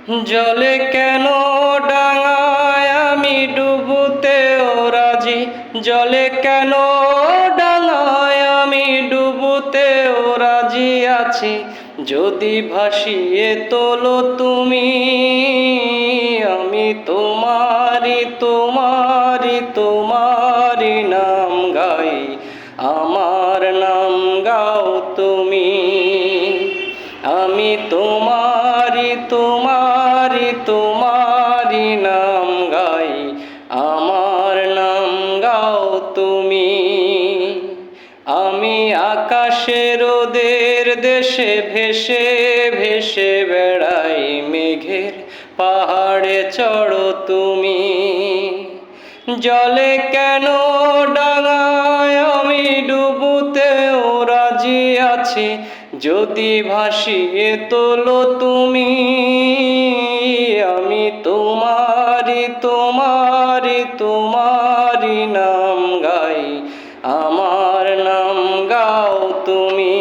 জলে কেন ডাঙায় আমি ডুবুতেও রাজি, জলে কেন ডাঙায় আমি ডুবুতেও রাজি আছি। যদি ভাসিয়ে তোলো তুমি, আমি তোমারি তোমারি তোমারি নাম গাই, আমার নাম গাও তুমি। আমি তোমারি তোমারি তোমারি নাম গাই, আমার নাম গাও তুমি। আমি আকাশে রোদের দেশে ভেসে ভেসে বেড়াই, মেঘের পাহাড়ে চড়ো তুমি। জলে কেন ডাঙায় আমি ডুবুতেও রাজি আছি, যদি ভাসিয়ে তোলো তুমি। আমি তোমারি তোমারি তোমারি নাম গাই, আমার নাম গাও তুমি।